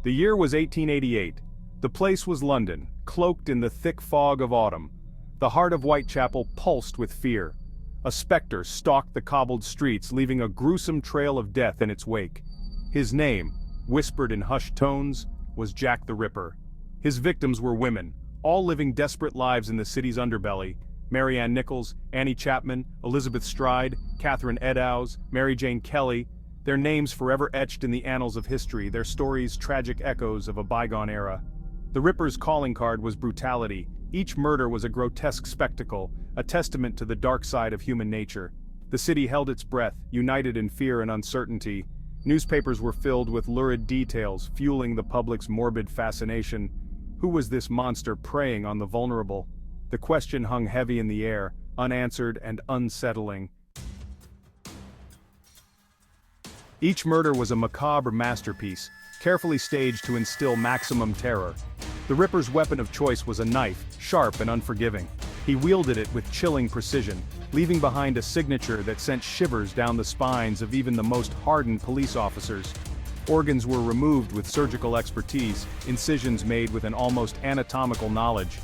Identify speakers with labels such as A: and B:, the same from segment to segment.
A: The year was 1888. The place was London, cloaked in the thick fog of autumn. The heart of Whitechapel pulsed with fear. A specter stalked the cobbled streets, leaving a gruesome trail of death in its wake. His name, whispered in hushed tones, was Jack the Ripper. His victims were women, all living desperate lives in the city's underbelly. Mary Ann Nichols, Annie Chapman, Elizabeth Stride, Catherine Eddowes, Mary Jane Kelly, their names forever etched in the annals of history, their stories tragic echoes of a bygone era. The Ripper's calling card was brutality. Each murder was a grotesque spectacle, a testament to the dark side of human nature. The city held its breath, united in fear and uncertainty. Newspapers were filled with lurid details, fueling the public's morbid fascination. Who was this monster preying on the vulnerable? The question hung heavy in the air, unanswered and unsettling. Each murder was a macabre masterpiece, carefully staged to instill maximum terror. The Ripper's weapon of choice was a knife, sharp and unforgiving. He wielded it with chilling precision, leaving behind a signature that sent shivers down the spines of even the most hardened police officers. Organs were removed with surgical expertise, incisions made with an almost anatomical knowledge.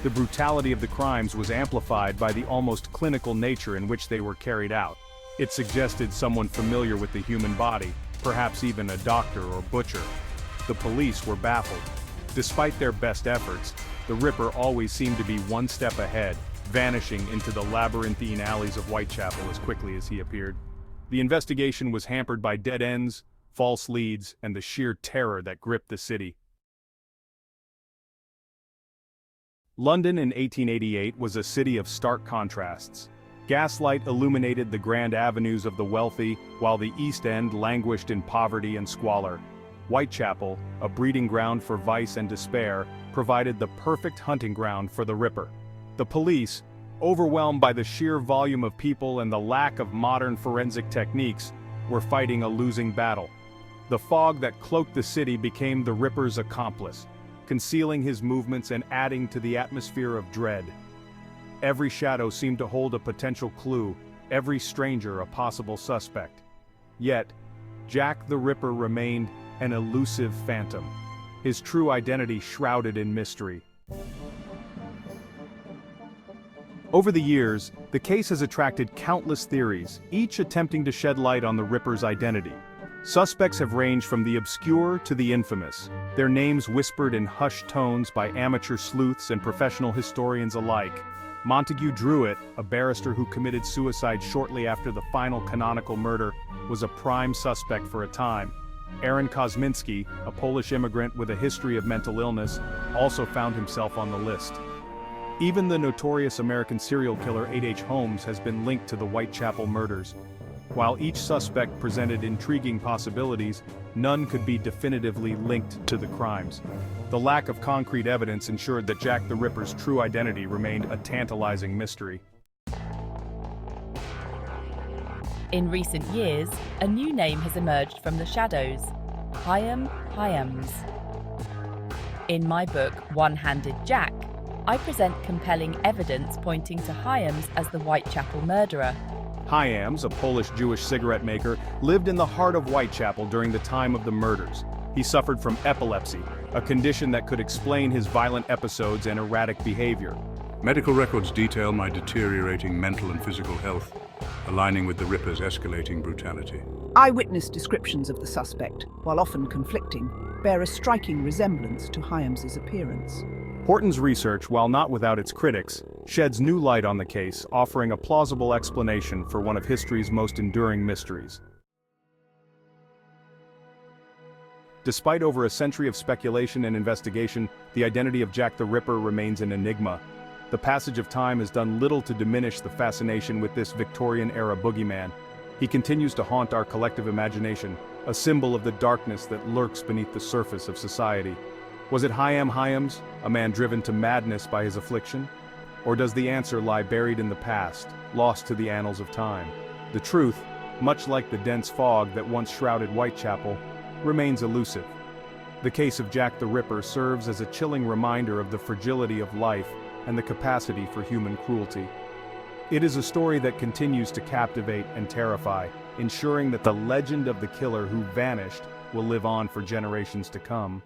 A: The brutality of the crimes was amplified by the almost clinical nature in which they were carried out. It suggested someone familiar with the human body, perhaps even a doctor or butcher. The police were baffled. Despite their best efforts, the Ripper always seemed to be one step ahead, vanishing into the labyrinthine alleys of Whitechapel as quickly as he appeared. The investigation was hampered by dead ends, false leads, and the sheer terror that gripped the city. London in 1888 was a city of stark contrasts. Gaslight illuminated the grand avenues of the wealthy, while the East End languished in poverty and squalor. Whitechapel, a breeding ground for vice and despair, provided the perfect hunting ground for the Ripper. The police, overwhelmed by the sheer volume of people and the lack of modern forensic techniques, were fighting a losing battle. The fog that cloaked the city became the Ripper's accomplice, concealing his movements and adding to the atmosphere of dread. Every shadow seemed to hold a potential clue, every stranger a possible suspect. Yet, Jack the Ripper remained an elusive phantom, his true identity shrouded in mystery. Over the years, the case has attracted countless theories, each attempting to shed light on the Ripper's identity. Suspects have ranged from the obscure to the infamous, their names whispered in hushed tones by amateur sleuths and professional historians alike. Montague Druitt, a barrister who committed suicide shortly after the final canonical murder, was a prime suspect for a time. Aaron Kosminski, a Polish immigrant with a history of mental illness, also found himself on the list. Even the notorious American serial killer H.H. Holmes has been linked to the Whitechapel murders. While each suspect presented intriguing possibilities, none could be definitively linked to the crimes. The lack of concrete evidence ensured that Jack the Ripper's true identity remained a tantalizing mystery.
B: In recent years, a new name has emerged from the shadows: Hyam Hyams. In my book, One-Handed Jack, I present compelling evidence pointing to Hyams as the Whitechapel murderer.
A: Hyams, a Polish-Jewish cigarette maker, lived in the heart of Whitechapel during the time of the murders. He suffered from epilepsy, a condition that could explain his violent episodes and erratic behavior.
C: Medical records detail my deteriorating mental and physical health, aligning with the Ripper's escalating brutality.
D: Eyewitness descriptions of the suspect, while often conflicting, bear a striking resemblance to Hyams's appearance.
A: Horton's research, while not without its critics, sheds new light on the case, offering a plausible explanation for one of history's most enduring mysteries. Despite over a century of speculation and investigation, the identity of Jack the Ripper remains an enigma. The passage of time has done little to diminish the fascination with this Victorian-era boogeyman. He continues to haunt our collective imagination, a symbol of the darkness that lurks beneath the surface of society. Was it Hyam Hyams, a man driven to madness by his affliction? Or does the answer lie buried in the past, lost to the annals of time? The truth, much like the dense fog that once shrouded Whitechapel, remains elusive. The case of Jack the Ripper serves as a chilling reminder of the fragility of life and the capacity for human cruelty. It is a story that continues to captivate and terrify, ensuring that the legend of the killer who vanished will live on for generations to come.